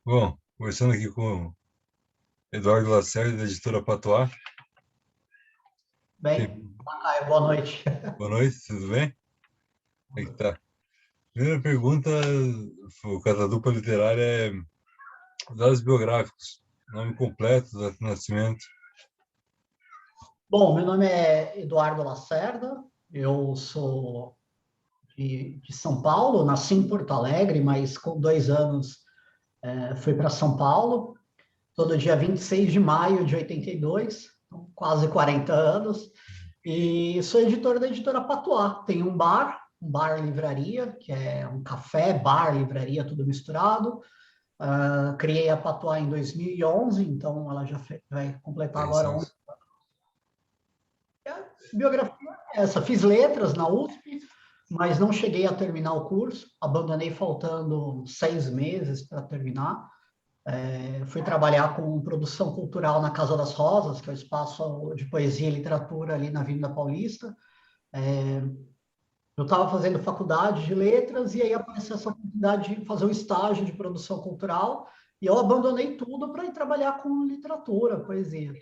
Bom, conversando aqui com o Eduardo Lacerda, da editora Patois. Bem, Tem- Caio, boa noite. Boa noite, tudo bem? Como é que tá? Primeira pergunta, o Catadupla Literária é dados biográficos, nome completo, data de nascimento. Bom, meu nome é Eduardo Lacerda, eu sou de São Paulo, nasci em Porto Alegre, mas com 2 anos fui para São Paulo, todo dia 26 de maio de 82, então, quase 40 anos, e sou editor da editora Patois. Tem um bar-livraria, que é um café, bar, livraria, tudo misturado. Criei a Patois em 2011, então ela já vai completar agora Interessante. a biografia é essa. Fiz letras na USP, mas não cheguei a terminar o curso. Abandonei faltando 6 meses para terminar. Fui trabalhar com produção cultural na Casa das Rosas, que é o espaço de poesia e literatura ali na Avenida Paulista. Eu estava fazendo faculdade de letras e aí apareceu essa oportunidade de fazer um estágio de produção cultural e eu abandonei tudo para ir trabalhar com literatura, poesia.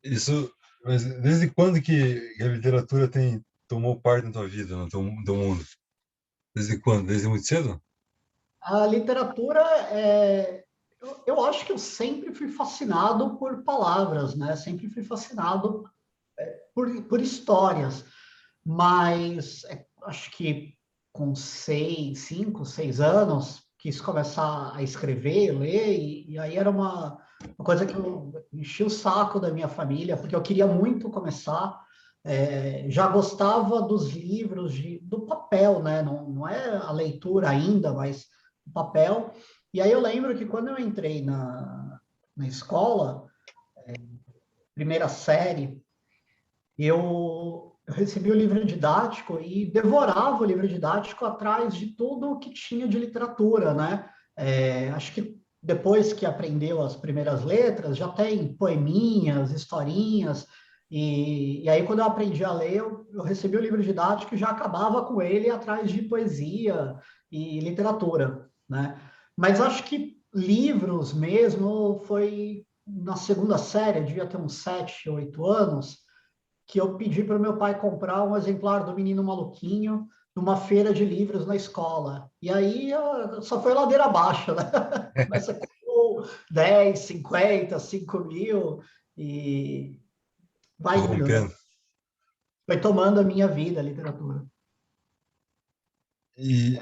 Isso, mas desde quando que a literatura tomou parte na tua vida, no teu mundo? Desde quando? Desde muito cedo? A literatura, eu acho que eu sempre fui fascinado por palavras, né? Sempre fui fascinado por histórias, mas acho que com 5, 6 anos, quis começar a escrever, ler, e aí era uma coisa que eu enchi o saco da minha família, porque eu queria muito começar. Já gostava dos livros, do papel, né? Não é a leitura ainda, mas o papel. E aí eu lembro que quando eu entrei na escola, primeira série, eu recebi o livro didático e devorava o livro didático atrás de tudo o que tinha de literatura, né? Acho que depois que aprendeu as primeiras letras, já tem poeminhas, historinhas, e aí quando eu aprendi a ler, eu recebi o livro didático e já acabava com ele atrás de poesia e literatura, né? Mas acho que livros mesmo foi na segunda série, eu devia ter uns 7, 8 anos, que eu pedi para o meu pai comprar um exemplar do Menino Maluquinho numa feira de livros na escola. E aí só foi ladeira abaixo, né? Começa com 10, 50, 5 mil e vai indo. Corrompendo. Foi tomando a minha vida a literatura. E,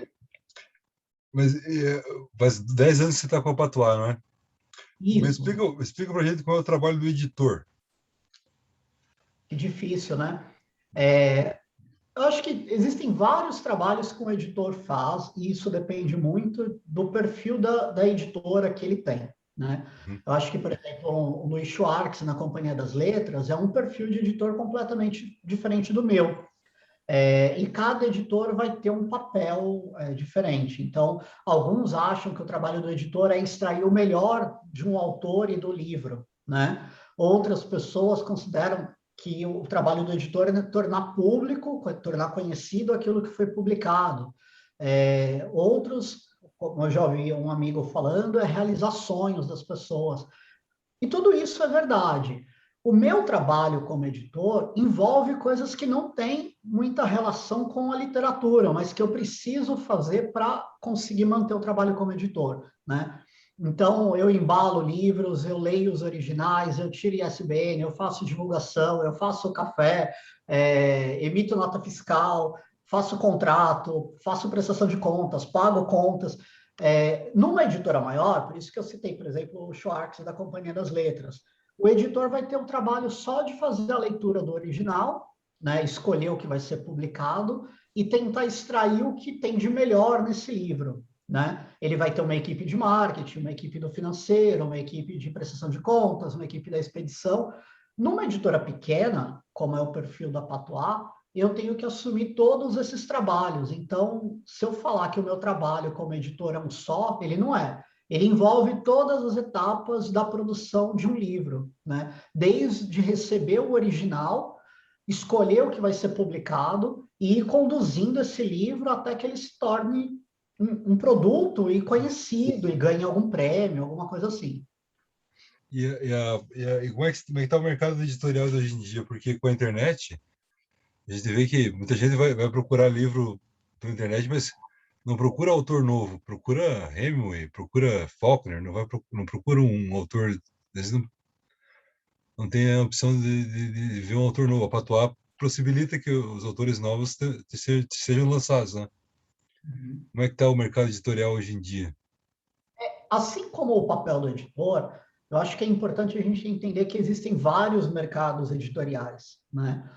mas faz 10 anos que você está com a Patois, não é? Mas Isso, explica pra gente qual é o trabalho do editor. que difícil, né? É, eu acho que existem vários trabalhos que um editor faz, e isso depende muito do perfil da editora que ele tem, né? Uhum. Eu acho que, por exemplo, o Luiz Schwartz, na Companhia das Letras, é um perfil de editor completamente diferente do meu. E cada editor vai ter um papel diferente. Então, alguns acham que o trabalho do editor é extrair o melhor de um autor e do livro, né? Outras pessoas consideram que o trabalho do editor é tornar público, tornar conhecido aquilo que foi publicado. Outros, como eu já ouvi um amigo falando, é realizar sonhos das pessoas. E tudo isso é verdade. O meu trabalho como editor envolve coisas que não têm muita relação com a literatura, mas que eu preciso fazer para conseguir manter o trabalho como editor, né? Então, eu embalo livros, eu leio os originais, eu tiro ISBN, eu faço divulgação, eu faço café, emito nota fiscal, faço contrato, faço prestação de contas, pago contas. Numa editora maior, por isso que eu citei, por exemplo, o Schwartz da Companhia das Letras, o editor vai ter o trabalho só de fazer a leitura do original, né, escolher o que vai ser publicado e tentar extrair o que tem de melhor nesse livro. Né? Ele vai ter uma equipe de marketing, uma equipe do financeiro, uma equipe de prestação de contas, uma equipe da expedição. Numa editora pequena, como é o perfil da Patois, eu tenho que assumir todos esses trabalhos. Então, se eu falar que o meu trabalho como editor é um só, ele não é. Ele envolve todas as etapas da produção de um livro, né? Desde receber o original, escolher o que vai ser publicado e ir conduzindo esse livro até que ele se torne um produto e conhecido, e ganha algum prêmio, alguma coisa assim. E como é que está o mercado editorial de hoje em dia? Porque com a internet, a gente vê que muita gente vai procurar livro pela internet, mas não procura autor novo, procura Hemingway, procura Faulkner, não procura um autor, às vezes não tem a opção de ver um autor novo. A Patois possibilita que os autores novos sejam lançados, né? Uhum. Como é que está o mercado editorial hoje em dia? Assim como o papel do editor, eu acho que é importante a gente entender que existem vários mercados editoriais, né?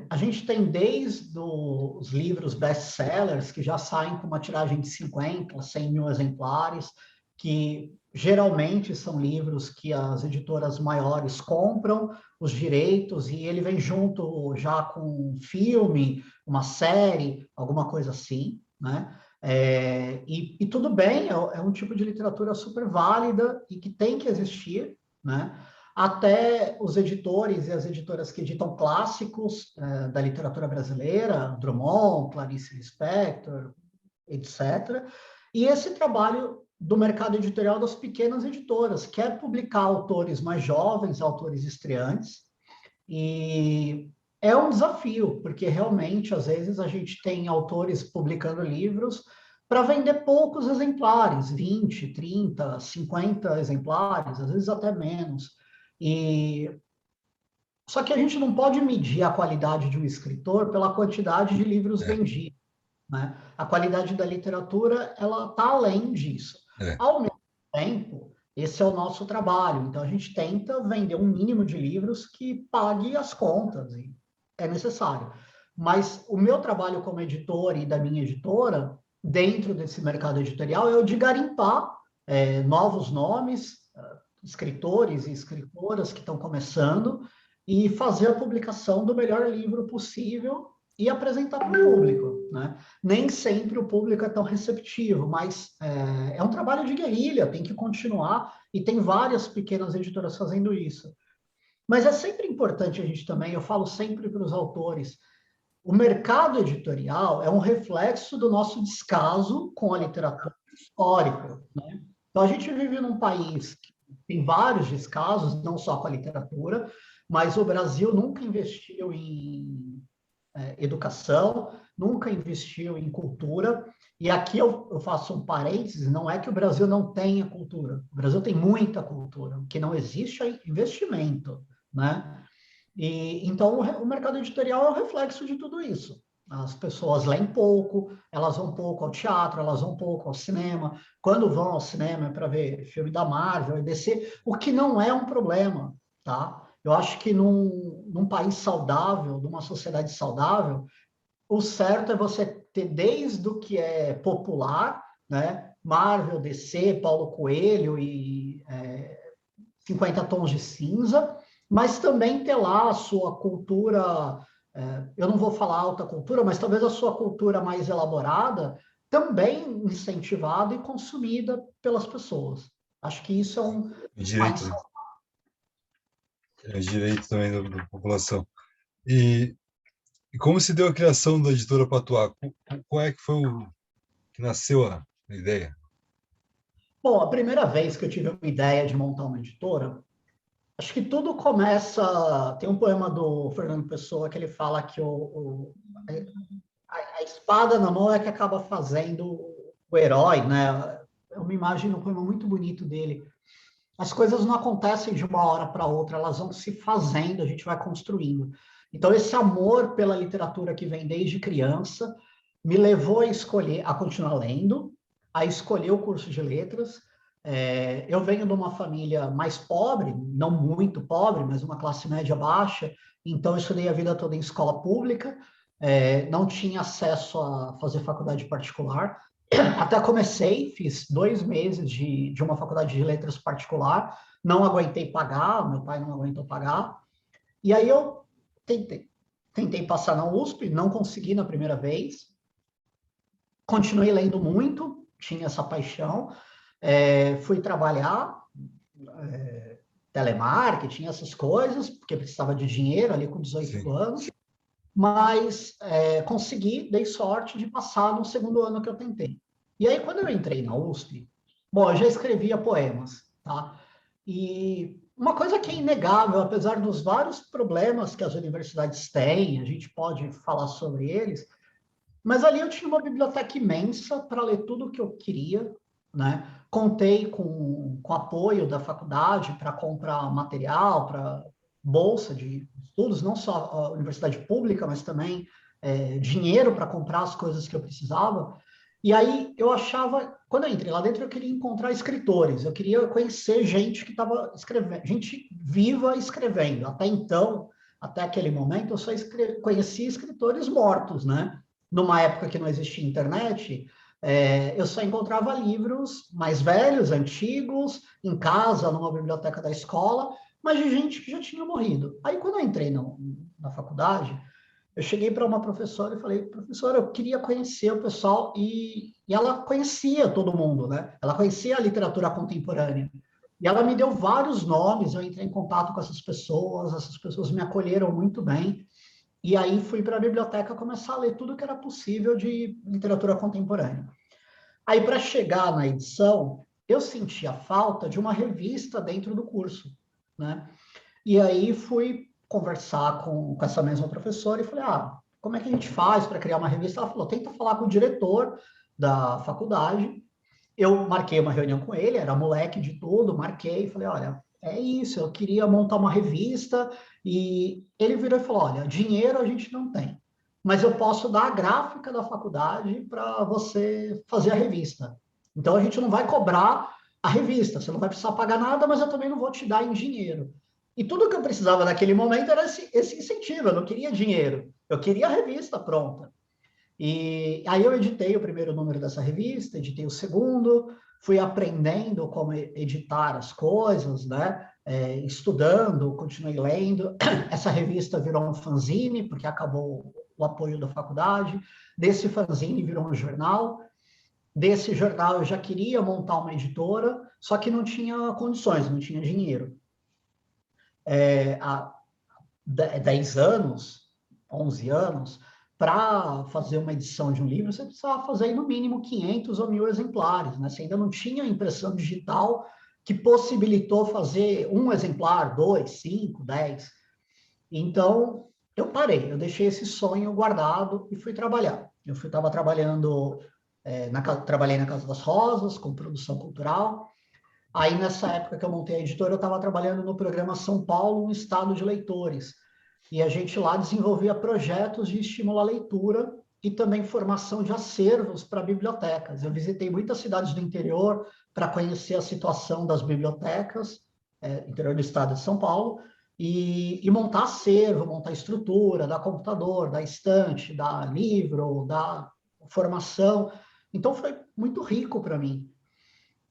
A gente tem desde os livros best-sellers, que já saem com uma tiragem de 50, 100 mil exemplares, que geralmente são livros que as editoras maiores compram os direitos e ele vem junto já com um filme, uma série, alguma coisa assim, né? E tudo bem, é um tipo de literatura super válida e que tem que existir, né? Até os editores e as editoras que editam clássicos da literatura brasileira, Drummond, Clarice Lispector, etc. E esse trabalho do mercado editorial das pequenas editoras, que é publicar autores mais jovens, autores estreantes, e é um desafio, porque realmente, às vezes, a gente tem autores publicando livros para vender poucos exemplares, 20, 30, 50 exemplares, às vezes até menos. E só que a gente não pode medir a qualidade de um escritor pela quantidade de livros É, vendidos, né? A qualidade da literatura, ela está além disso. é. Ao mesmo tempo, esse é o nosso trabalho. Então, a gente tenta vender um mínimo de livros que pague as contas, e é necessário. Mas o meu trabalho como editor e da minha editora, dentro desse mercado editorial, é o de garimpar novos nomes, escritores e escritoras que estão começando, e fazer a publicação do melhor livro possível e apresentar para o público, né? Nem sempre o público é tão receptivo, mas é um trabalho de guerrilha, tem que continuar, e tem várias pequenas editoras fazendo isso. Mas é sempre importante a gente também, eu falo sempre para os autores, o mercado editorial é um reflexo do nosso descaso com a literatura histórica, né? Então, a gente vive num país que tem vários descasos, não só com a literatura, mas o Brasil nunca investiu em educação, nunca investiu em cultura. E aqui eu faço um parênteses, não é que o Brasil não tenha cultura. O Brasil tem muita cultura. O que não existe é investimento, né? E então o mercado editorial é o reflexo de tudo isso. As pessoas leem pouco, elas vão pouco ao teatro, elas vão pouco ao cinema. Quando vão ao cinema é para ver filme da Marvel e DC, o que não é um problema, tá? Eu acho que num país saudável, numa sociedade saudável, o certo é você ter desde o que é popular, né? Marvel, DC, Paulo Coelho e 50 tons de cinza, mas também ter lá a sua cultura, eu não vou falar alta cultura, mas talvez a sua cultura mais elaborada, também incentivada e consumida pelas pessoas. Acho que isso é um O direito, país. né? É o direito também da população. E, e como se deu a criação da editora Patois? Qual é que foi que nasceu a ideia? Bom, a primeira vez que eu tive uma ideia de montar uma editora, acho que tudo começa. Tem um poema do Fernando Pessoa que ele fala que a espada na mão é que acaba fazendo o herói, né? É uma imagem no poema muito bonito dele. As coisas não acontecem de uma hora para outra, elas vão se fazendo, a gente vai construindo. Então, esse amor pela literatura que vem desde criança me levou a escolher, a continuar lendo, a escolher o curso de letras. Eu venho de uma família mais pobre, não muito pobre, mas uma classe média baixa, então eu estudei a vida toda em escola pública, não tinha acesso a fazer faculdade particular. Até comecei, fiz 2 meses de uma faculdade de letras particular, não aguentei pagar, meu pai não aguentou pagar, e aí eu tentei passar na USP, não consegui na primeira vez, continuei lendo muito, tinha essa paixão, fui trabalhar, telemarketing, essas coisas, porque precisava de dinheiro ali com 18 Sim. anos, mas consegui, dei sorte de passar no segundo ano que eu tentei. E aí, quando eu entrei na USP, bom, eu já escrevia poemas, tá? E uma coisa que é inegável, apesar dos vários problemas que as universidades têm, a gente pode falar sobre eles, mas ali eu tinha uma biblioteca imensa para ler tudo o que eu queria, né? Contei com apoio da faculdade para comprar material, para bolsa de estudos, não só a universidade pública, mas também dinheiro para comprar as coisas que eu precisava. E aí eu achava, quando eu entrei lá dentro, eu queria encontrar escritores, eu queria conhecer gente que estava escrevendo, gente viva escrevendo. Até então, até aquele momento, eu só conhecia escritores mortos, né? Numa época que não existia internet, eu só encontrava livros mais velhos, antigos, em casa, numa biblioteca da escola, mas de gente que já tinha morrido. Aí, quando eu entrei na faculdade, eu cheguei para uma professora e falei, professora, eu queria conhecer o pessoal, e ela conhecia todo mundo, né? Ela conhecia a literatura contemporânea. E ela me deu vários nomes, eu entrei em contato com essas pessoas me acolheram muito bem. E aí fui para a biblioteca começar a ler tudo que era possível de literatura contemporânea. Aí, para chegar na edição, eu senti a falta de uma revista dentro do curso, né? E aí fui conversar com essa mesma professora e falei, como é que a gente faz para criar uma revista? Ela falou, tenta falar com o diretor da faculdade. Eu marquei uma reunião com ele, era moleque de tudo, marquei, falei, olha, é isso, eu queria montar uma revista, e ele virou e falou, olha, dinheiro a gente não tem, mas eu posso dar a gráfica da faculdade para você fazer a revista. Então a gente não vai cobrar a revista, você não vai precisar pagar nada, mas eu também não vou te dar em dinheiro. E tudo que eu precisava naquele momento era esse incentivo, eu não queria dinheiro, eu queria a revista pronta. E aí eu editei o primeiro número dessa revista, editei o segundo, fui aprendendo como editar as coisas, né? Estudando, continuei lendo. Essa revista virou um fanzine, porque acabou o apoio da faculdade. Desse fanzine virou um jornal. Desse jornal eu já queria montar uma editora, só que não tinha condições, não tinha dinheiro. Há 10 anos, 11 anos, para fazer uma edição de um livro, você precisava fazer no mínimo 500 ou 1.000 exemplares, né? Você ainda não tinha impressão digital que possibilitou fazer um exemplar, 2, 5, 10. Então, eu parei, eu deixei esse sonho guardado e fui trabalhar. Eu estava trabalhando, trabalhei na Casa das Rosas, com produção cultural. Aí, nessa época que eu montei a editora, eu estava trabalhando no programa São Paulo, um estado de leitores. E a gente lá desenvolvia projetos de estímulo à leitura e também formação de acervos para bibliotecas. Eu visitei muitas cidades do interior para conhecer a situação das bibliotecas, interior do estado de São Paulo, e montar acervo, montar estrutura, dar computador, dar estante, dar livro, dar formação. Então, foi muito rico para mim.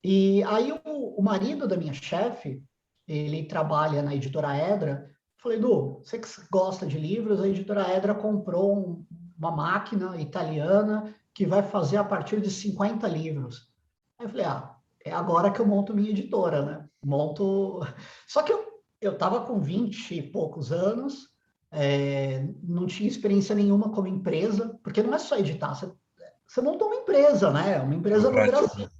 E aí o marido da minha chefe, ele trabalha na editora Edra. Falei, Du, você que gosta de livros, a editora Edra comprou uma máquina italiana que vai fazer a partir de 50 livros. Aí eu falei, é agora que eu monto minha editora, né? Monto. Só que eu estava com 20 e poucos anos, não tinha experiência nenhuma como empresa, porque não é só editar, você montou uma empresa, né? Uma empresa no Burocrático, Brasil. né?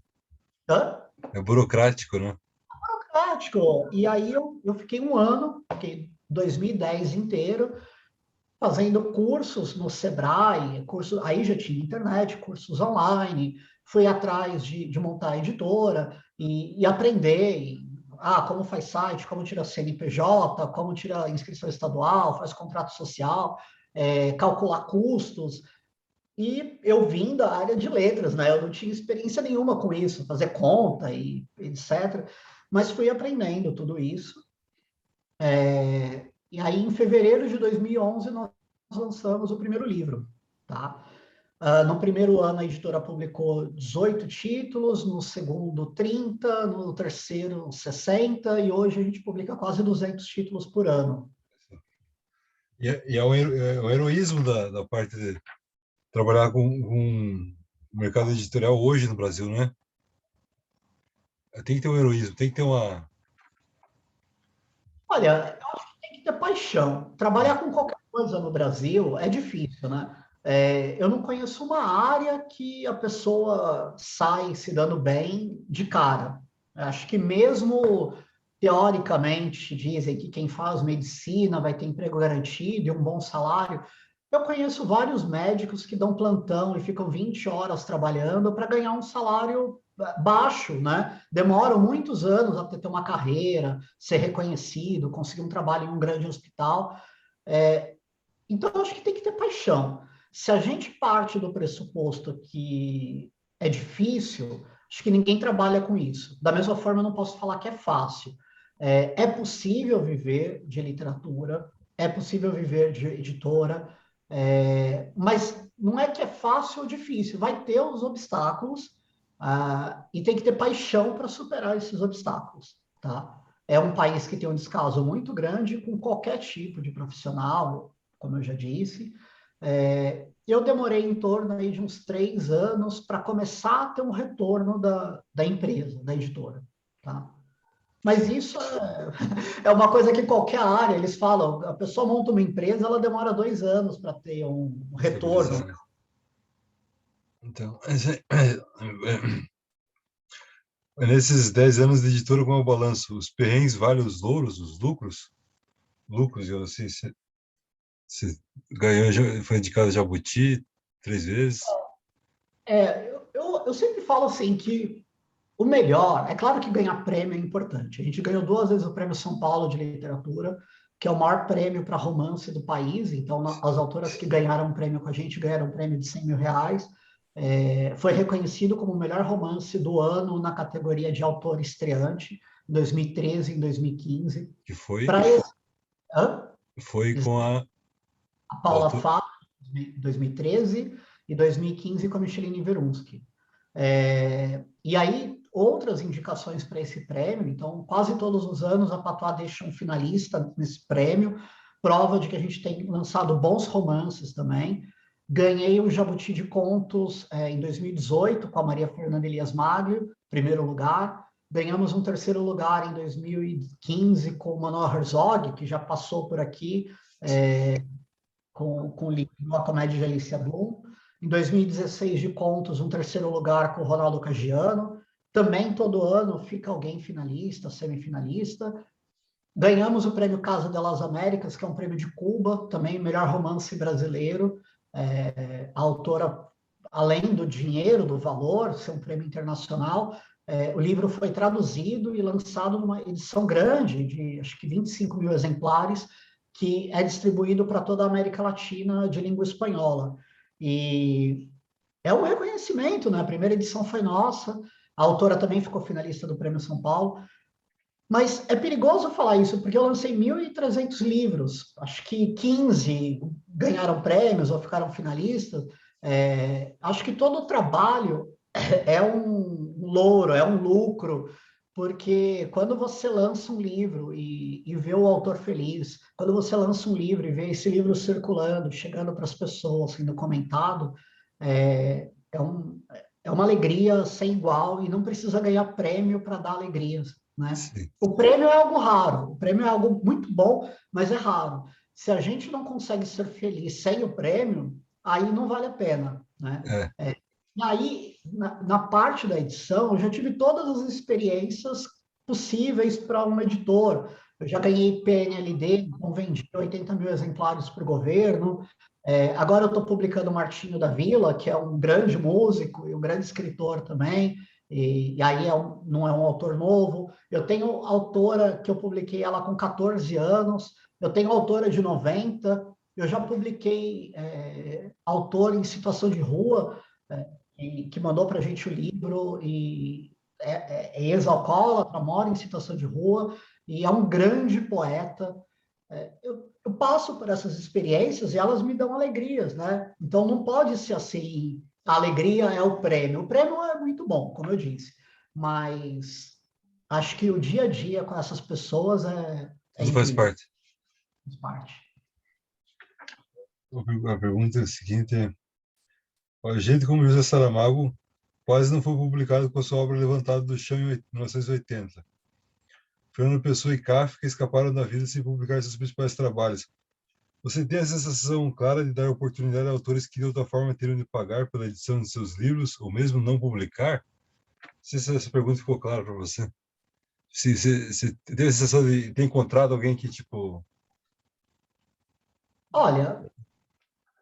Hã? É burocrático, né? Prático. E aí eu fiquei um ano, fiquei 2010 inteiro, fazendo cursos no Sebrae, curso, aí já tinha internet, cursos online, fui atrás de montar a editora e aprender. Como faz site, como tira CNPJ, como tira inscrição estadual, faz contrato social, calcular custos. E eu vim da área de letras, né? Eu não tinha experiência nenhuma com isso, fazer conta e etc. Mas fui aprendendo tudo isso. E aí, em fevereiro de 2011, nós lançamos o primeiro livro, tá? No primeiro ano, a editora publicou 18 títulos, no segundo, 30, no terceiro, 60, e hoje a gente publica quase 200 títulos por ano. E é o heroísmo da parte de trabalhar com o mercado editorial hoje no Brasil, né? Tem que ter um heroísmo, tem que ter uma. Olha, eu acho que tem que ter paixão. Trabalhar com qualquer coisa no Brasil é difícil, né? Eu não conheço uma área que a pessoa sai se dando bem de cara. Acho que mesmo teoricamente dizem que quem faz medicina vai ter emprego garantido e um bom salário. Eu conheço vários médicos que dão plantão e ficam 20 horas trabalhando para ganhar um salário baixo, né? Demoram muitos anos até ter uma carreira, ser reconhecido, conseguir um trabalho em um grande hospital. Então, eu acho que tem que ter paixão. Se a gente parte do pressuposto que é difícil, acho que ninguém trabalha com isso. Da mesma forma, eu não posso falar que é fácil. É possível viver de literatura, é possível viver de editora, mas não é que é fácil ou difícil. Vai ter os obstáculos, e tem que ter paixão para superar esses obstáculos, tá? É um país que tem um descaso muito grande com qualquer tipo de profissional, como eu já disse. Eu demorei em torno aí de uns 3 anos para começar a ter um retorno da empresa, da editora. Tá? Mas isso é uma coisa que qualquer área, eles falam, a pessoa monta uma empresa, ela demora 2 anos para ter um retorno. Né? Então, nesses 10 anos de editora, como eu balanço? Os perrengues valem os louros, os lucros? Lucros, eu não sei se você ganhou, foi indicado Jabuti 3 vezes. Eu sempre falo assim que o melhor, é claro que ganhar prêmio é importante. A gente ganhou 2 vezes o Prêmio São Paulo de Literatura, que é o maior prêmio para romance do país. Então, as autoras que ganharam o prêmio com a gente ganharam um prêmio de 100 mil reais. Foi reconhecido como o melhor romance do ano na categoria de autor estreante, em 2013 e em 2015. Que foi? Para esse... Foi com a Paula Fá, em 2013, e 2015 com a Micheline Verunski. E aí, outras indicações para esse prêmio. Então, quase todos os anos a Patois deixa um finalista nesse prêmio, prova de que a gente tem lançado bons romances também. Ganhei o Jabuti de Contos em 2018 com a Maria Fernanda Elias Maglio, primeiro lugar. Ganhamos um terceiro lugar em 2015 com o Manuel Herzog, que já passou por aqui com o livro A Comédia de Alicia Bloom. Em 2016, de contos, um terceiro lugar com o Ronaldo Caggiano. Também todo ano fica alguém finalista, semifinalista. Ganhamos o prêmio Casa de las Américas, que é um prêmio de Cuba, também melhor romance brasileiro. A autora, além do dinheiro, do valor, ser um prêmio internacional, o livro foi traduzido e lançado numa edição grande, de acho que 25 mil exemplares, que é distribuído para toda a América Latina de língua espanhola. E é um reconhecimento, né? A primeira edição foi nossa, a autora também ficou finalista do Prêmio São Paulo. Mas é perigoso falar isso, porque eu lancei 1.300 livros, acho que 15 ganharam prêmios ou ficaram finalistas. Acho que todo o trabalho é um louro, é um lucro, porque quando você lança um livro e vê o autor feliz, quando você lança um livro e vê esse livro circulando, chegando para as pessoas, sendo comentado, é uma alegria sem igual e não precisa ganhar prêmio para dar alegrias, né? Sim. O prêmio é algo raro, o prêmio é algo muito bom, mas é raro. Se a gente não consegue ser feliz sem o prêmio, aí não vale a pena, né? E aí, na parte da edição, eu já tive todas as experiências possíveis para um editor. Eu já ganhei PNLD, então vendi 80 mil exemplares para o governo. Agora eu estou publicando Martinho da Vila, que é um grande músico e um grande escritor também, e aí não é um autor novo. Eu tenho autora que eu publiquei ela com 14 anos, eu tenho autora de 90, eu já publiquei autor em situação de rua, que mandou para a gente o livro, e é ex-alcoólatra, mora em situação de rua, e é um grande poeta. Eu passo por essas experiências e elas me dão alegrias, né? Então não pode ser assim, a alegria é o prêmio. O prêmio é muito bom, como eu disse, mas acho que o dia a dia com essas pessoas é Tudo faz incrível. parte. Faz parte. A pergunta seguinte é: a gente como José Saramago quase não foi publicado com a sua obra Levantada do Chão em 1980. Fernando Pessoa e Kafka escaparam da vida sem publicar seus principais trabalhos. Você tem a sensação clara de dar oportunidade a autores que de outra forma teriam de pagar pela edição de seus livros, ou mesmo não publicar? Não sei se essa pergunta ficou clara para você. Se teve a sensação de ter encontrado alguém que, tipo... Olha,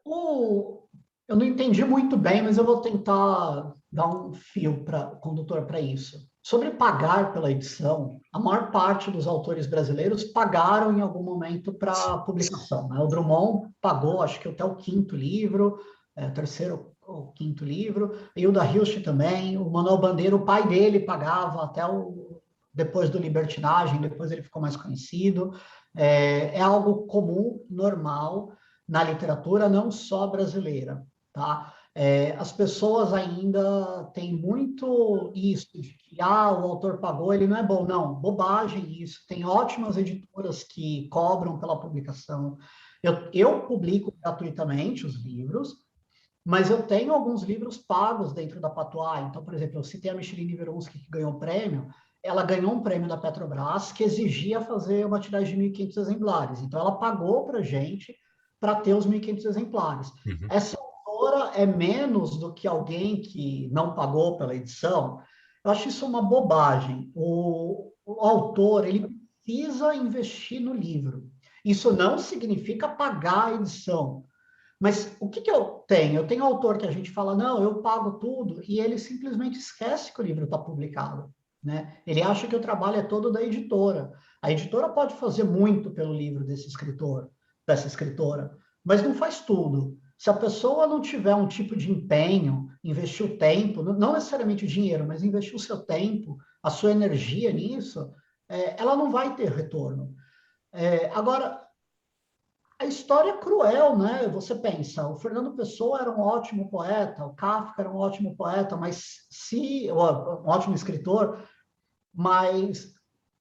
eu não entendi muito bem, mas eu vou tentar dar um fio condutor para isso. Sobre pagar pela edição, a maior parte dos autores brasileiros pagaram em algum momento para a publicação, né? O Drummond pagou, acho que até o quinto livro, o terceiro ou quinto livro, e o da Hilst também, o Manuel Bandeira, o pai dele pagava depois do Libertinagem, depois ele ficou mais conhecido. É algo comum, normal, na literatura, não só brasileira, tá? As pessoas ainda têm muito isso de que o autor pagou, ele não é bom. Não, bobagem isso. Tem ótimas editoras que cobram pela publicação. Eu publico gratuitamente os livros, mas eu tenho alguns livros pagos dentro da Patois. Então, por exemplo, eu citei a Micheline Verunsky, que ganhou o prêmio. Ela ganhou um prêmio da Petrobras que exigia fazer uma tiragem de 1.500 exemplares. Então, ela pagou para a gente para ter os 1.500 exemplares. Uhum. Essa autora é menos do que alguém que não pagou pela edição? Eu acho isso uma bobagem. O autor, ele precisa investir no livro. Isso não significa pagar a edição. Mas o que eu tenho? Eu tenho autor que a gente fala, não, eu pago tudo, e ele simplesmente esquece que o livro está publicado. Né? Ele acha que o trabalho é todo da editora. A editora pode fazer muito pelo livro desse escritor, dessa escritora, mas não faz tudo. Se a pessoa não tiver um tipo de empenho, investir o tempo, não necessariamente o dinheiro, mas investir o seu tempo, a sua energia nisso, ela não vai ter retorno. Agora, a história é cruel, né? Você pensa, o Fernando Pessoa era um ótimo poeta, o Kafka era um ótimo poeta, mas um ótimo escritor, mas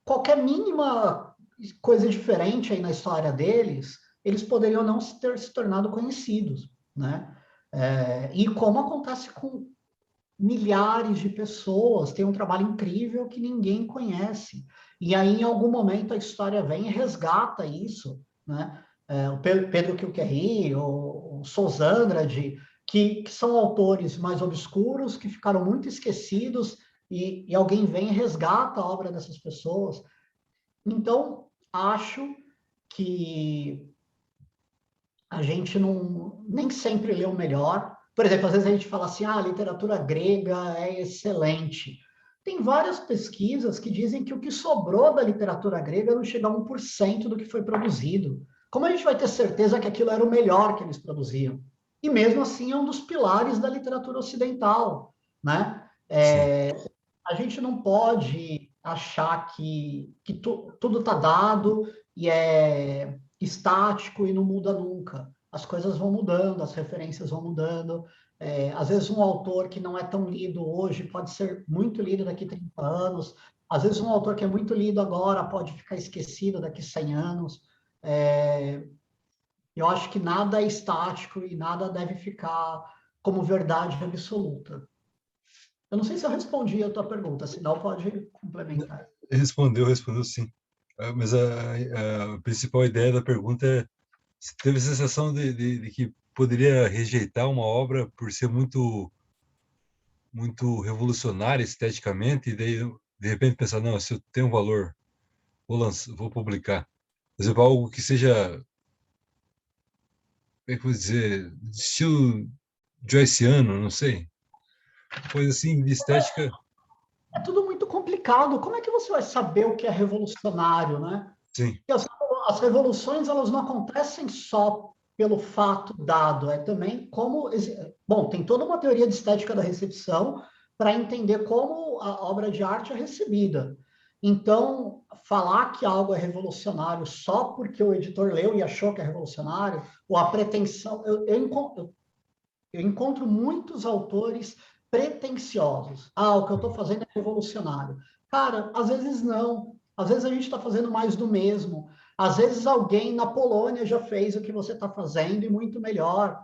qualquer mínima coisa diferente aí na história deles, eles poderiam não ter se tornado conhecidos, né? E como acontece com milhares de pessoas, tem um trabalho incrível que ninguém conhece. E aí, em algum momento, a história vem e resgata isso, né? O Pedro Kilkerry, o Sousa Andrade, que são autores mais obscuros, que ficaram muito esquecidos, e alguém vem e resgata a obra dessas pessoas. Então, acho que a gente nem sempre lê o melhor. Por exemplo, às vezes a gente fala assim, a literatura grega é excelente. Tem várias pesquisas que dizem que o que sobrou da literatura grega não chega a 1% do que foi produzido. Como a gente vai ter certeza que aquilo era o melhor que eles produziam? E mesmo assim é um dos pilares da literatura ocidental, né? Sim. A gente não pode achar que tudo está dado e é estático e não muda nunca. As coisas vão mudando, as referências vão mudando. Às vezes um autor que não é tão lido hoje pode ser muito lido daqui a 30 anos. Às vezes um autor que é muito lido agora pode ficar esquecido daqui a 100 anos. Eu acho que nada é estático e nada deve ficar como verdade absoluta. Eu não sei se eu respondi a tua pergunta, senão pode complementar. Respondeu sim. Mas a principal ideia da pergunta é: você teve a sensação de que poderia rejeitar uma obra por ser muito revolucionária esteticamente, e daí, de repente, pensar, não, se eu tenho um valor, vou publicar. Por exemplo, algo que seja, como é que eu vou dizer, de estilo joyceano, não sei. Coisa assim, de estética, É tudo muito complicado. Como é que você vai saber o que é revolucionário, né? sim. Porque as revoluções, elas não acontecem só pelo fato dado, é também como... Bom, tem toda uma teoria de estética da recepção para entender como a obra de arte é recebida. Então, falar que algo é revolucionário só porque o editor leu e achou que é revolucionário, ou a pretensão... Eu encontro muitos autores pretensiosos. O que eu estou fazendo é revolucionário. Cara, às vezes não. Às vezes a gente está fazendo mais do mesmo. Às vezes alguém na Polônia já fez o que você está fazendo e muito melhor.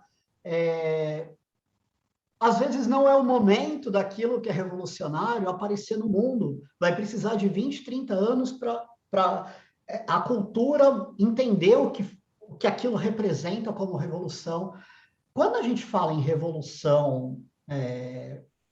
Às vezes não é o momento daquilo que é revolucionário aparecer no mundo. Vai precisar de 20, 30 anos para a cultura entender o que aquilo representa como revolução. Quando a gente fala em revolução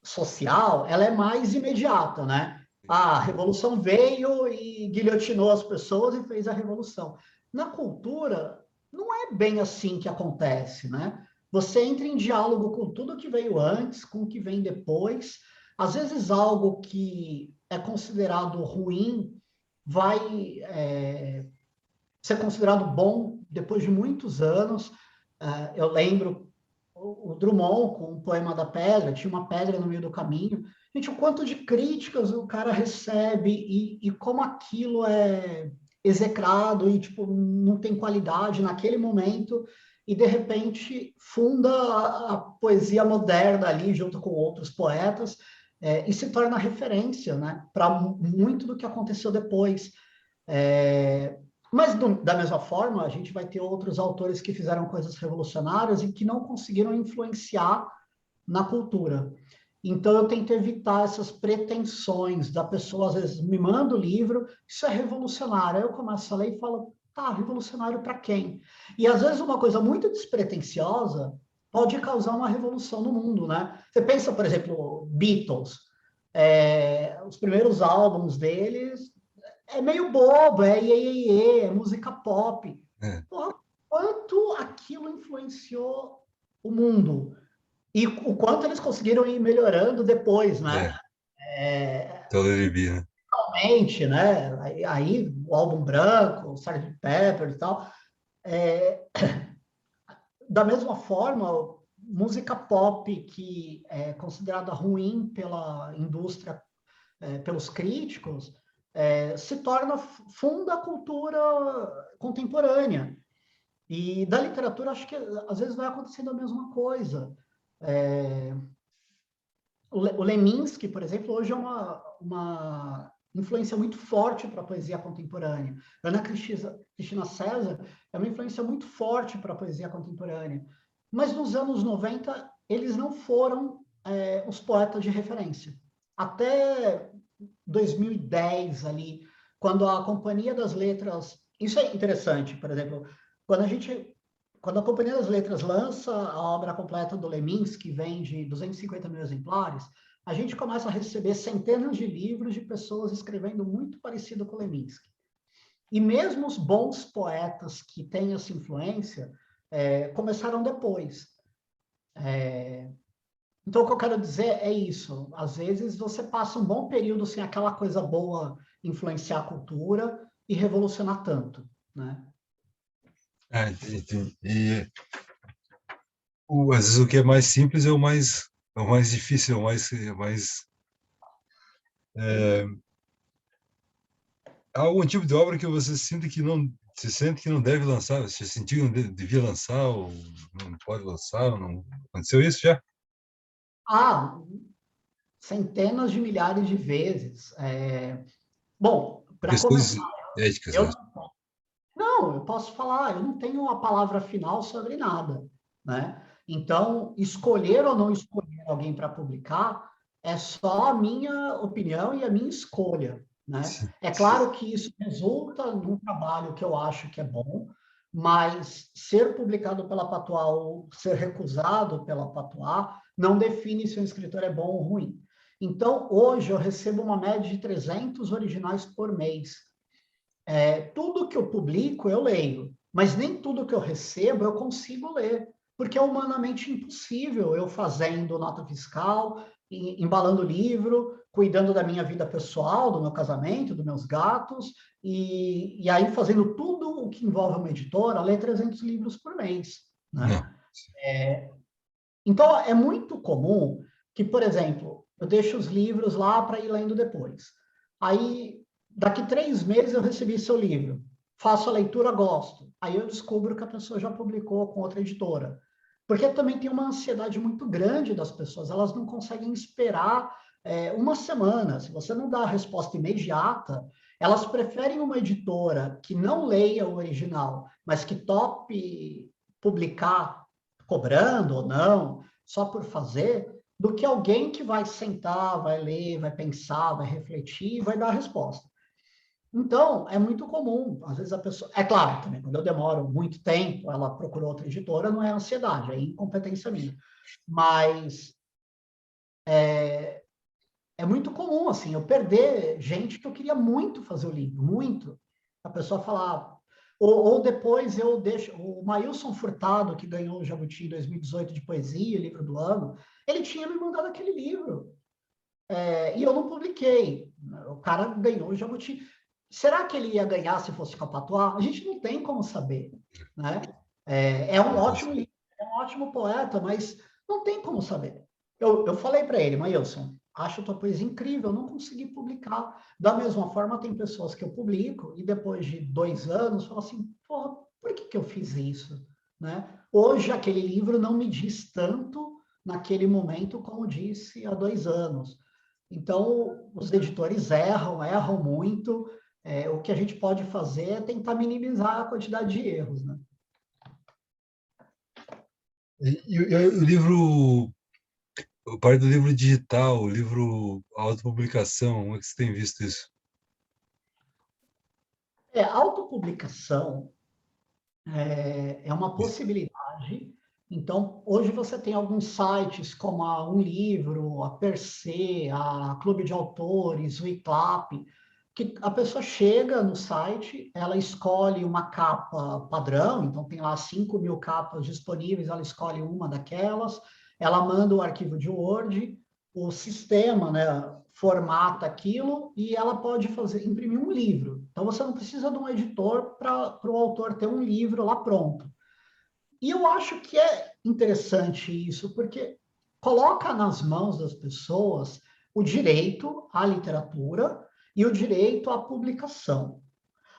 social, ela é mais imediata, né? A revolução veio e guilhotinou as pessoas e fez a revolução. Na cultura, não é bem assim que acontece, né? Você entra em diálogo com tudo que veio antes, com o que vem depois. Às vezes, algo que é considerado ruim vai ser considerado bom depois de muitos anos. Eu lembro o Drummond com o Poema da Pedra, tinha uma pedra no meio do caminho. Gente, o quanto de críticas o cara recebe e como aquilo é execrado e tipo, não tem qualidade naquele momento, e de repente funda a poesia moderna ali junto com outros poetas, e se torna referência, né, para muito do que aconteceu depois. Mas, da mesma forma, a gente vai ter outros autores que fizeram coisas revolucionárias e que não conseguiram influenciar na cultura. Então, eu tento evitar essas pretensões da pessoa, às vezes, me manda o livro, isso é revolucionário. Aí eu começo a ler e falo, tá, revolucionário para quem? E, às vezes, uma coisa muito despretensiosa pode causar uma revolução no mundo, né? Você pensa, por exemplo, Beatles. Os primeiros álbuns deles é meio bobo, é música pop. Porra, quanto aquilo influenciou o mundo e o quanto eles conseguiram ir melhorando depois, né? Toleribia, né? Realmente, né? Aí o álbum branco, o Sgt. Pepper e tal. Da mesma forma, música pop que é considerada ruim pela indústria, pelos críticos, se torna, funda a cultura contemporânea. E da literatura, acho que às vezes vai acontecendo a mesma coisa. O Leminski, por exemplo, hoje é uma influência muito forte para a poesia contemporânea. Ana Cristina César é uma influência muito forte para a poesia contemporânea. Mas nos anos 90, eles não foram os poetas de referência. Até 2010, ali, quando a Companhia das Letras... Isso é interessante, por exemplo, quando a Companhia das Letras lança a obra completa do Leminski, que vende 250 mil exemplares, a gente começa a receber centenas de livros de pessoas escrevendo muito parecido com o Leminski. E mesmo os bons poetas que têm essa influência começaram depois. Então, o que eu quero dizer é isso. Às vezes, você passa um bom período sem aquela coisa boa influenciar a cultura e revolucionar tanto, né? Entendi. E às vezes o que é mais simples é o mais difícil, há algum tipo de obra que você sente que não deve lançar, você sentiu que não devia lançar, ou não pode lançar, não aconteceu isso já? Centenas de milhares de vezes. Bom, para Questões começar, éticas, eu né? não, eu posso falar, eu não tenho a palavra final sobre nada, né? Então, escolher ou não escolher alguém para publicar é só a minha opinião e a minha escolha, né? Sim. É claro que isso resulta num trabalho que eu acho que é bom, mas ser publicado pela Patois ou ser recusado pela Patois não define se um escritor é bom ou ruim. Então, hoje eu recebo uma média de 300 originais por mês. Tudo que eu publico eu leio, mas nem tudo que eu recebo eu consigo ler, porque é humanamente impossível eu fazendo nota fiscal, embalando livro, cuidando da minha vida pessoal, do meu casamento, dos meus gatos, e aí fazendo tudo o que envolve uma editora, ler 300 livros por mês, né? Não. Então, é muito comum que, por exemplo, eu deixo os livros lá para ir lendo depois. Aí, daqui 3 meses, eu recebi seu livro. Faço a leitura, gosto. Aí eu descubro que a pessoa já publicou com outra editora. Porque também tem uma ansiedade muito grande das pessoas. Elas não conseguem esperar uma semana. Se você não dá a resposta imediata, elas preferem uma editora que não leia o original, mas que tope publicar cobrando ou não, só por fazer, do que alguém que vai sentar, vai ler, vai pensar, vai refletir e vai dar a resposta. Então, é muito comum. Às vezes a pessoa... É claro, também, quando eu demoro muito tempo, ela procura outra editora, não é ansiedade, é incompetência minha. Mas é muito comum, assim, eu perder gente que eu queria muito fazer o livro, muito. A pessoa falar... Ou depois eu deixo... O Mailson Furtado, que ganhou o Jabuti em 2018 de poesia, livro do ano, ele tinha me mandado aquele livro. E eu não publiquei. O cara ganhou o Jabuti. Será que ele ia ganhar se fosse com a Patois? A gente não tem como saber, né? É um ótimo livro, é um ótimo poeta, mas não tem como saber. Eu falei para ele, Mailson, acho a tua poesia incrível, não consegui publicar. Da mesma forma, tem pessoas que eu publico e depois de 2 anos falam assim, porra, por que eu fiz isso? Né? Hoje, aquele livro não me diz tanto naquele momento como disse há 2 anos. Então, os editores erram muito. O que a gente pode fazer é tentar minimizar a quantidade de erros, né? E o livro, a parte do livro digital, o livro autopublicação, como é que você tem visto isso? Autopublicação é uma possibilidade. Então, hoje você tem alguns sites como a Um Livro, a Perse, a Clube de Autores, o ICLAP, que a pessoa chega no site, ela escolhe uma capa padrão, então tem lá 5.000 capas disponíveis, ela escolhe uma daquelas, ela manda o arquivo de Word, o sistema, né, formata aquilo e ela pode imprimir um livro. Então você não precisa de um editor para o autor ter um livro lá pronto. E eu acho que é interessante isso, porque coloca nas mãos das pessoas o direito à literatura e o direito à publicação.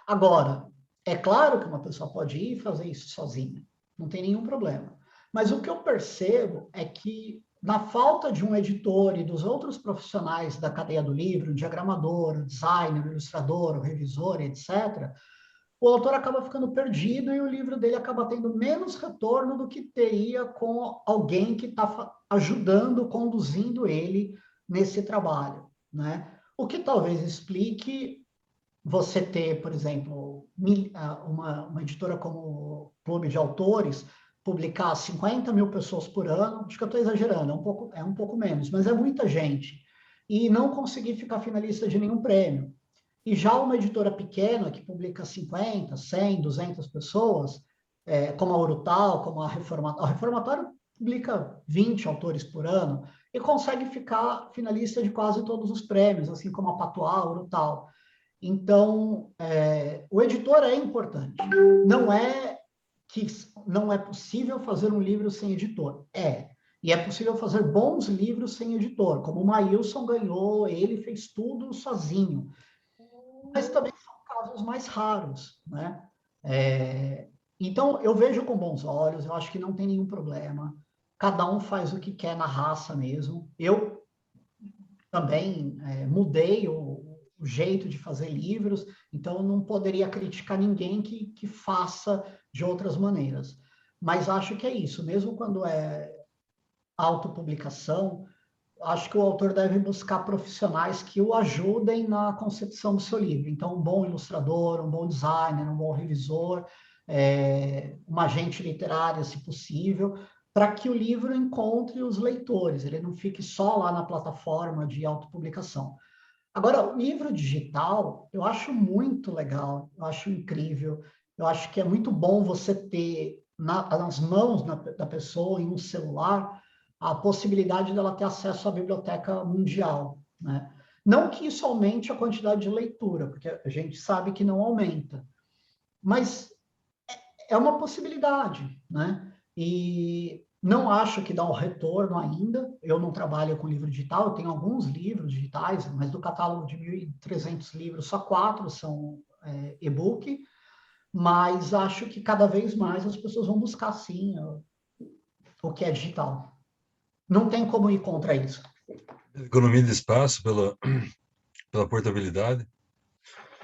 Agora, é claro que uma pessoa pode ir fazer isso sozinha, não tem nenhum problema. Mas o que eu percebo é que, na falta de um editor e dos outros profissionais da cadeia do livro, diagramador, designer, ilustrador, revisor, etc., o autor acaba ficando perdido e o livro dele acaba tendo menos retorno do que teria com alguém que está ajudando, conduzindo ele nesse trabalho, né? O que talvez explique você ter, por exemplo, uma editora como o Clube de Autores publicar 50.000 pessoas por ano, acho que eu estou exagerando, é um pouco menos, mas é muita gente, e não conseguir ficar finalista de nenhum prêmio. E já uma editora pequena, que publica 50, 100, 200 pessoas, como a Urutau, como a Reformatório publica 20 autores por ano, e consegue ficar finalista de quase todos os prêmios, assim como a Patois, a Urutau. Então, o editor é importante. Não é que não é possível fazer um livro sem editor. E é possível fazer bons livros sem editor, como o Mailson ganhou, ele fez tudo sozinho. Mas também são casos mais raros, né? Então, eu vejo com bons olhos, eu acho que não tem nenhum problema. Cada um faz o que quer na raça mesmo. Eu também mudei o jeito de fazer livros, então eu não poderia criticar ninguém que faça de outras maneiras. Mas acho que é isso, mesmo quando é autopublicação, acho que o autor deve buscar profissionais que o ajudem na concepção do seu livro. Então, um bom ilustrador, um bom designer, um bom revisor, uma agente literária, se possível, para que o livro encontre os leitores, ele não fique só lá na plataforma de autopublicação. Agora, o livro digital, eu acho muito legal, eu acho incrível, eu acho que é muito bom você ter nas mãos da pessoa, em um celular, a possibilidade dela ter acesso à biblioteca mundial, né? Não que isso aumente a quantidade de leitura, porque a gente sabe que não aumenta, mas é uma possibilidade, né? E não acho que dá um retorno ainda. Eu não trabalho com livro digital, eu tenho alguns livros digitais, mas do catálogo de 1.300 livros, só 4 são e-book, mas acho que cada vez mais as pessoas vão buscar, sim, o que é digital. Não tem como ir contra isso. Economia de espaço pela portabilidade.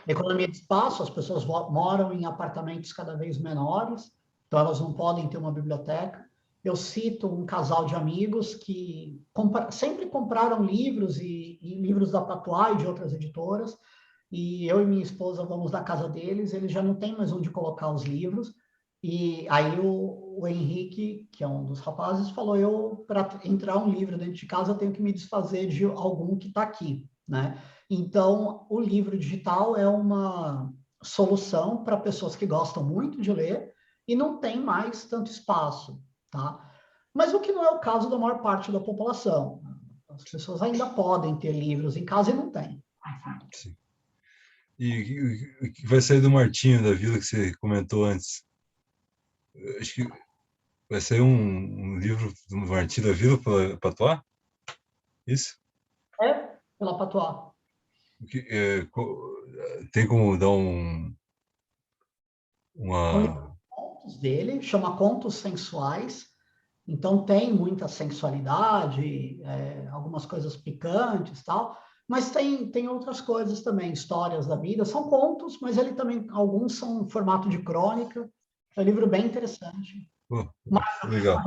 Economia de espaço, as pessoas moram em apartamentos cada vez menores, então elas não podem ter uma biblioteca. Eu cito um casal de amigos que sempre compraram livros e livros da Patois e de outras editoras, e eu e minha esposa vamos na casa deles, eles já não tem mais onde colocar os livros, e aí o Henrique, que é um dos rapazes, falou, para entrar um livro dentro de casa, eu tenho que me desfazer de algum que está aqui, né? Então, o livro digital é uma solução para pessoas que gostam muito de ler e não tem mais tanto espaço, tá? Mas o que não é o caso da maior parte da população. As pessoas ainda podem ter livros em casa e não tem. Sim. E o que vai sair do Martinho da Vila que você comentou antes? Acho que vai sair um livro do Martinho da Vila para Patois? Isso? É pela Patois. Tem como dar É um livro uma. de contos dele, chama Contos Sensuais. Então tem muita sensualidade, algumas coisas picantes, tal, mas tem outras coisas também, histórias da vida. São contos, mas ele também alguns são em formato de crônica. É um livro bem interessante. Pô, legal.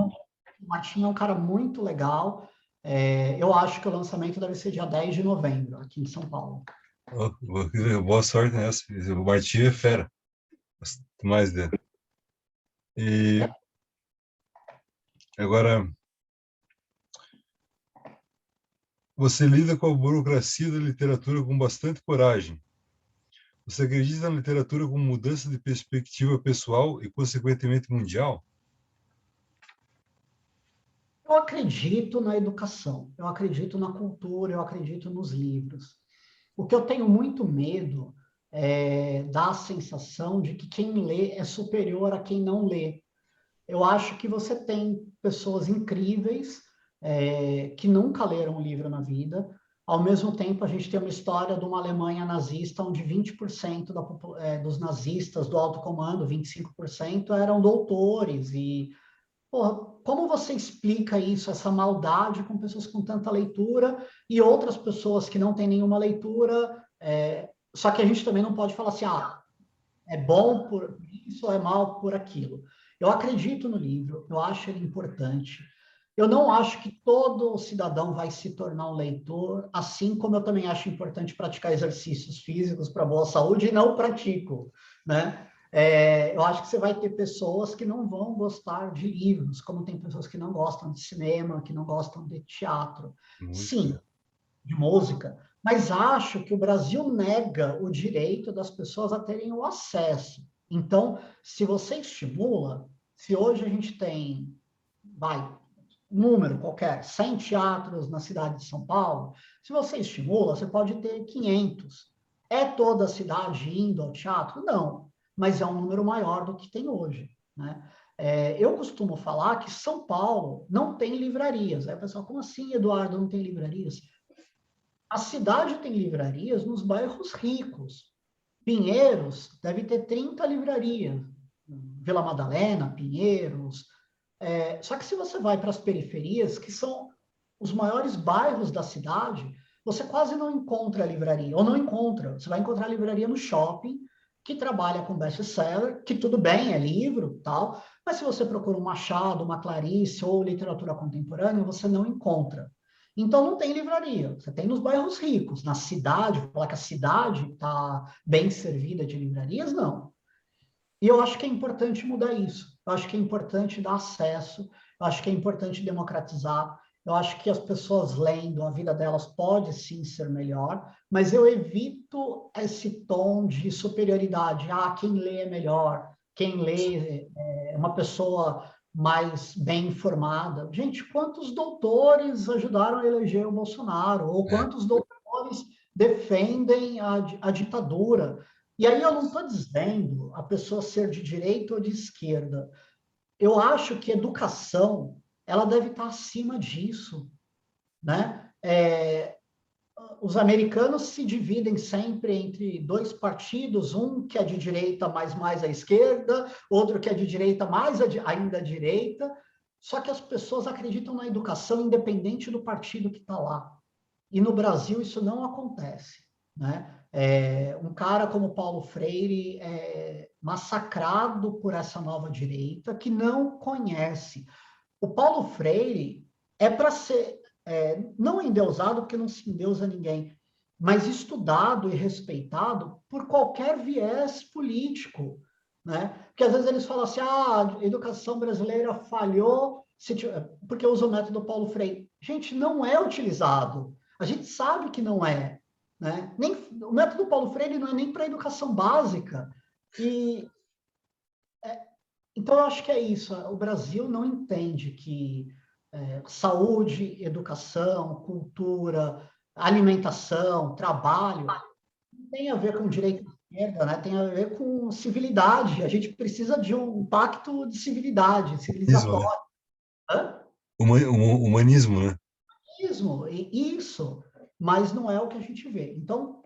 O Martinho é um cara muito legal. Eu acho que o lançamento deve ser dia 10 de novembro, aqui em São Paulo. Boa sorte nessa. O Martinho é fera. Gosto mais dele. E agora, você lida com a burocracia da literatura com bastante coragem. Você acredita na literatura como mudança de perspectiva pessoal e, consequentemente, mundial? Eu acredito na educação, eu acredito na cultura, eu acredito nos livros. O que eu tenho muito medo é da sensação de que quem lê é superior a quem não lê. Eu acho que você tem pessoas incríveis que nunca leram um livro na vida. Ao mesmo tempo, a gente tem uma história de uma Alemanha nazista, onde 20% dos nazistas do alto comando, 25%, eram doutores. E, porra, como você explica isso, essa maldade com pessoas com tanta leitura e outras pessoas que não têm nenhuma leitura? Só que a gente também não pode falar assim, é bom por isso ou é mal por aquilo. Eu acredito no livro, eu acho ele importante. Eu não acho que todo cidadão vai se tornar um leitor, assim como eu também acho importante praticar exercícios físicos para boa saúde e não pratico, né? Eu acho que você vai ter pessoas que não vão gostar de livros, como tem pessoas que não gostam de cinema, que não gostam de teatro. Sim, Música. de música, mas acho que o Brasil nega o direito das pessoas a terem o acesso. Então, se você estimula, se hoje a gente tem, vai, um número qualquer, 100 teatros na cidade de São Paulo, se você estimula, você pode ter 500. É toda a cidade indo ao teatro? Não, mas é um número maior do que tem hoje, né? Eu costumo falar que São Paulo não tem livrarias. Aí o pessoal, como assim, Eduardo, não tem livrarias? A cidade tem livrarias nos bairros ricos. Pinheiros deve ter 30 livrarias. Vila Madalena, Pinheiros. Só que se você vai para as periferias, que são os maiores bairros da cidade, você quase não encontra livraria, ou não encontra. Você vai encontrar livraria no shopping, que trabalha com best-seller, que tudo bem, é livro, tal, mas se você procura um Machado, uma Clarice ou literatura contemporânea, você não encontra. Então, não tem livraria. Você tem nos bairros ricos. Na cidade, falar que a cidade está bem servida de livrarias, não. E eu acho que é importante mudar isso. Eu acho que é importante dar acesso. Eu acho que é importante democratizar. Eu acho que as pessoas lendo, a vida delas pode sim ser melhor, mas eu evito esse tom de superioridade. Quem lê é melhor, quem lê é uma pessoa mais bem informada. Gente, quantos doutores ajudaram a eleger o Bolsonaro? Ou É, quantos doutores defendem a ditadura? E aí eu não estou dizendo a pessoa ser de direita ou de esquerda. Eu acho que educação ela deve estar acima disso, né? Os americanos se dividem sempre entre dois partidos, um que é de direita mais à esquerda, outro que é de direita ainda à direita. Só que as pessoas acreditam na educação independente do partido que está lá. E no Brasil isso não acontece, né? Um cara como Paulo Freire é massacrado por essa nova direita que não conhece. O Paulo Freire é para ser não endeusado porque não se endeusa ninguém. mas estudado e respeitado por qualquer viés político, né? Porque às vezes eles falam assim, a educação brasileira falhou porque usa o método Paulo Freire. Gente, não é utilizado. A gente sabe que não é, né? Nem, o método Paulo Freire não é nem para educação básica. Então, eu acho que é isso. O Brasil não entende que saúde, educação, cultura, alimentação, trabalho não tem a ver com direito e esquerda, né? Tem a ver com civilidade. A gente precisa de um pacto de civilidade, Humanismo, né? civilizatório. Hã? Humanismo, né? Isso, mas não é o que a gente vê. Então,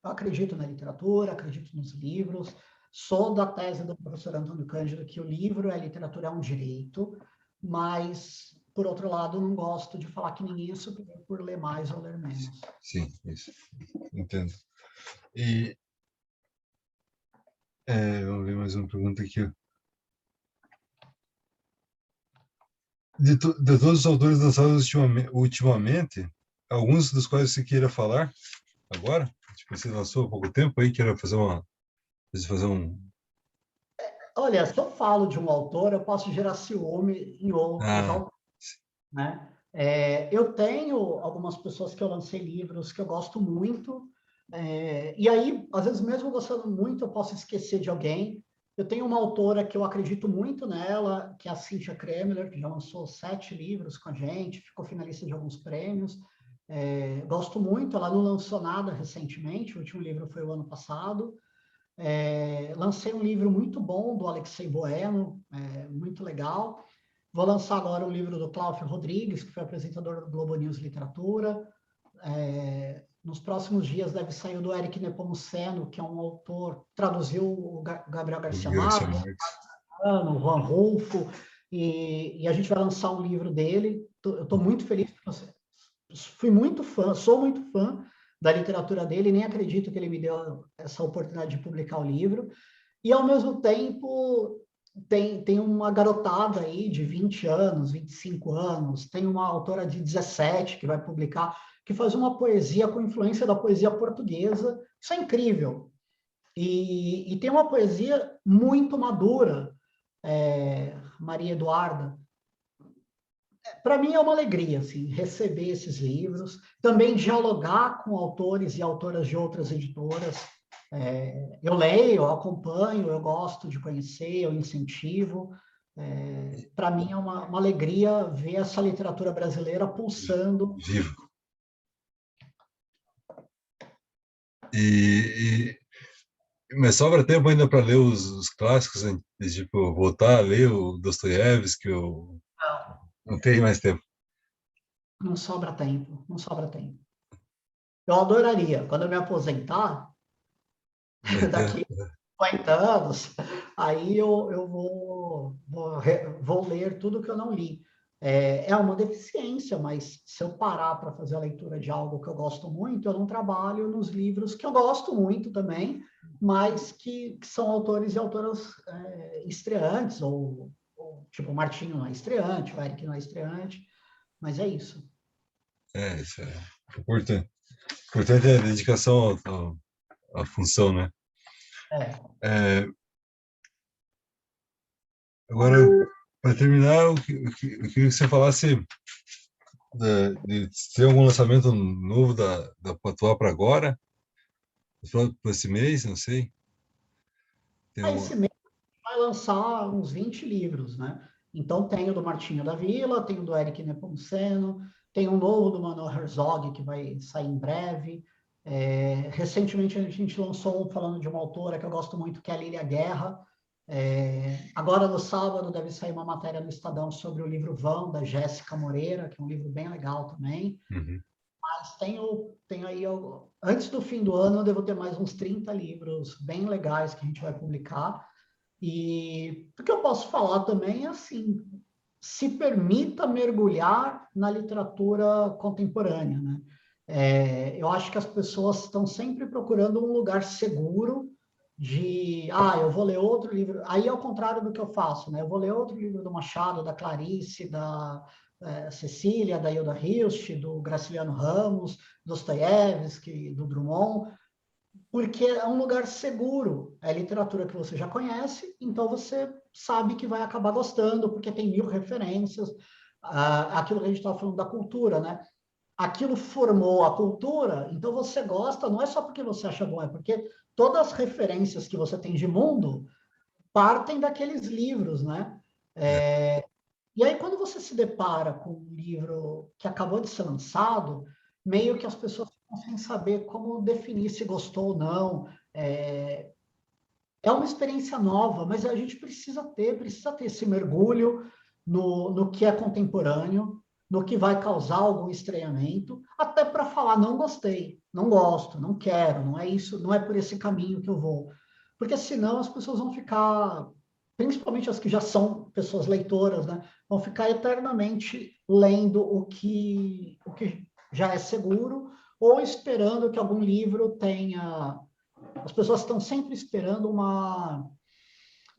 eu acredito na literatura, acredito nos livros, sou da tese do professor Antônio Cândido que o livro e a literatura é um direito, mas, por outro lado, não gosto de falar que ninguém é superior por ler mais ou ler menos. Sim, isso. Entendo. E vamos ver mais uma pergunta aqui. De todos os autores lançados ultimamente, alguns dos quais você queira falar agora? Tipo, você lançou há pouco tempo aí, queira fazer um... Olha, se eu falo de um autor, eu posso gerar ciúme em outros Ah, autores, né? Eu tenho algumas pessoas que eu lancei livros que eu gosto muito, e aí, às vezes, mesmo gostando muito, eu posso esquecer de alguém. Eu tenho uma autora que eu acredito muito nela, que é a Cynthia Kremler, que já lançou 7 livros com a gente, ficou finalista de alguns prêmios. Gosto muito, ela não lançou nada recentemente, o último livro foi o ano passado. Lancei um livro muito bom do Alexei Bueno, muito legal. Vou lançar agora o livro do Cláudio Rodrigues, que foi apresentador do Globo News Literatura. Nos próximos dias deve sair o do Eric Nepomuceno, que é um autor, traduziu o Gabriel Garcia Garcia Marques, Marques. o Juan Rulfo, e a gente vai lançar um livro dele. Eu estou muito feliz, fui muito fã, sou muito fã da literatura dele, nem acredito que ele me deu essa oportunidade de publicar o livro. E, ao mesmo tempo, tem uma garotada aí de 20 anos, 25 anos, tem uma autora de 17 que vai publicar, que faz uma poesia com influência da poesia portuguesa. Isso é incrível. E tem uma poesia muito madura, Maria Eduarda. Para mim é uma alegria assim, receber esses livros, também dialogar com autores e autoras de outras editoras. Eu leio, eu acompanho, eu gosto de conhecer, eu incentivo. Para mim é uma alegria ver essa literatura brasileira pulsando. Vivo. E, mas sobra tempo ainda para ler os clássicos, hein? Tipo, voltar a ler o Dostoiévski, não tem mais tempo. Não sobra tempo, não sobra tempo. Eu adoraria, quando eu me aposentar, daqui 50 anos, aí eu vou ler tudo que eu não li. É uma deficiência, mas se eu parar para fazer a leitura de algo que eu gosto muito, eu não trabalho nos livros que eu gosto muito também, mas que são autores e autoras estreantes, ou tipo, o Martinho não é estreante, o Eric não é estreante, mas é isso. Isso é importante. Importante é a dedicação à função, né? É. Agora, para terminar, eu queria que você falasse de ter algum lançamento novo da Patuá para agora, para esse mês, não sei. Tem Esse uma... mês vai lançar uns 20 livros, né? Então tem o do Martinho da Vila, tem o do Eric Nepomuceno, tem um novo do Manuel Herzog, que vai sair em breve. Recentemente a gente lançou um falando de uma autora que eu gosto muito, que é a Lília Guerra. Agora no sábado deve sair uma matéria no Estadão sobre o livro Vão, da Jéssica Moreira, que é um livro bem legal também. Uhum. Mas tenho aí, antes do fim do ano, eu devo ter mais uns 30 livros bem legais que a gente vai publicar. E o que eu posso falar também é assim, se permita mergulhar na literatura contemporânea, né? Eu acho que as pessoas estão sempre procurando um lugar seguro eu vou ler outro livro. Aí é o contrário do que eu faço, né? Eu vou ler outro livro do Machado, da Clarice, Cecília, da Hilda Hilst, do Graciliano Ramos, Dostoiévski, do Drummond, porque é um lugar seguro, é literatura que você já conhece, então você sabe que vai acabar gostando, porque tem 1000 referências, aquilo que a gente estava falando da cultura, né? Aquilo formou a cultura, então você gosta, não é só porque você acha bom, é porque todas as referências que você tem de mundo partem daqueles livros, né? E aí, quando você se depara com um livro que acabou de ser lançado, meio que as pessoas ficam sem saber como definir se gostou ou não. É uma experiência nova, mas a gente precisa ter esse mergulho no que é contemporâneo, no que vai causar algum estranhamento, até para falar, não gostei, não gosto, não quero, não é isso, não é por esse caminho que eu vou. Porque senão as pessoas vão ficar, principalmente as que já são pessoas leitoras, né, vão ficar eternamente lendo o que já é seguro, ou esperando que algum livro tenha. As pessoas estão sempre esperando uma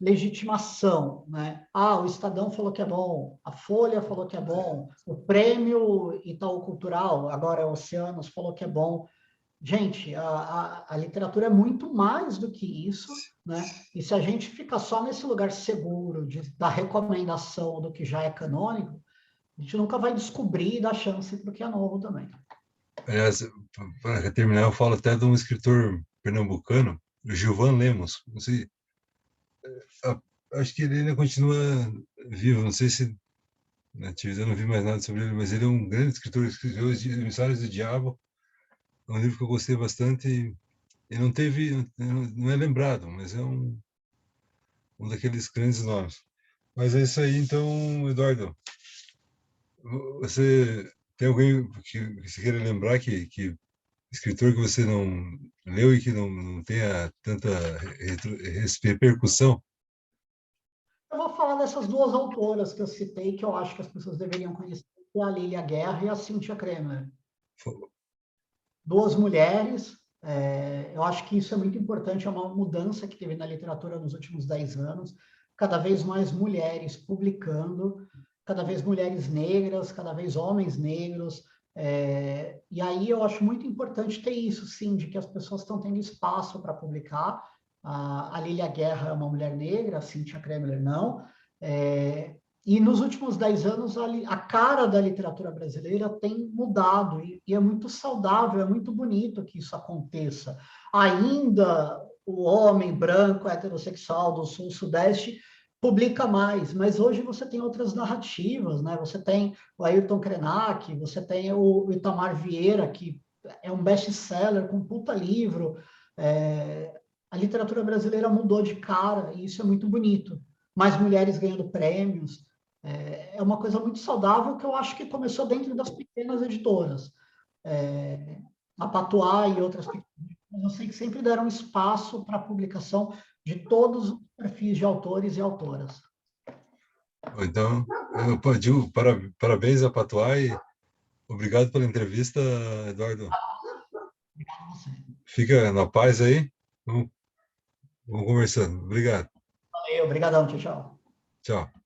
legitimação, né? Ah, o Estadão falou que é bom, a Folha falou que é bom, o Prêmio Itaú Cultural, agora é Oceanos, falou que é bom. Gente, a literatura é muito mais do que isso, né? E se a gente fica só nesse lugar seguro da recomendação do que já é canônico, a gente nunca vai descobrir e dar chance para o que é novo também. Aliás, para terminar, eu falo até de um escritor pernambucano, o Gilvan Lemos. Não sei, acho que ele ainda continua vivo, não sei se na atividade eu não vi mais nada sobre ele, mas ele é um grande escritor, escreveu Os Emissários do Diabo, é um livro que eu gostei bastante e não teve, não é lembrado, mas é um daqueles grandes nomes. Mas é isso aí, então, Eduardo. Você tem alguém que você queira lembrar que escritor que você não leu e que não tenha tanta repercussão? Eu vou falar dessas duas autoras que eu citei, que eu acho que as pessoas deveriam conhecer, que é a Lília Guerra e a Cíntia Kremer. Duas mulheres, eu acho que isso é muito importante, é uma mudança que teve na literatura nos últimos 10 anos, cada vez mais mulheres publicando, cada vez mulheres negras, cada vez homens negros, e aí eu acho muito importante ter isso, sim, de que as pessoas estão tendo espaço para publicar. A Lília Guerra é uma mulher negra, a Cíntia Kremer não, e nos últimos 10 anos, a cara da literatura brasileira tem mudado, e é muito saudável, é muito bonito que isso aconteça. Ainda o homem branco, heterossexual do Sul-Sudeste publica mais, mas hoje você tem outras narrativas, né? Você tem o Ayrton Krenak, você tem o Itamar Vieira, que é um best-seller com um puta livro. A literatura brasileira mudou de cara, e isso é muito bonito. Mais mulheres ganhando prêmios, é uma coisa muito saudável que eu acho que começou dentro das pequenas editoras. A Patois e outras pequenas editoras, eu sei que sempre deram espaço para a publicação de todos os perfis de autores e autoras. Então, eu digo parabéns a Patuá e obrigado pela entrevista, Eduardo. Obrigado a você. Fica na paz aí. Vamos conversando. Obrigado. Valeu, obrigadão, tchau, tchau. Tchau.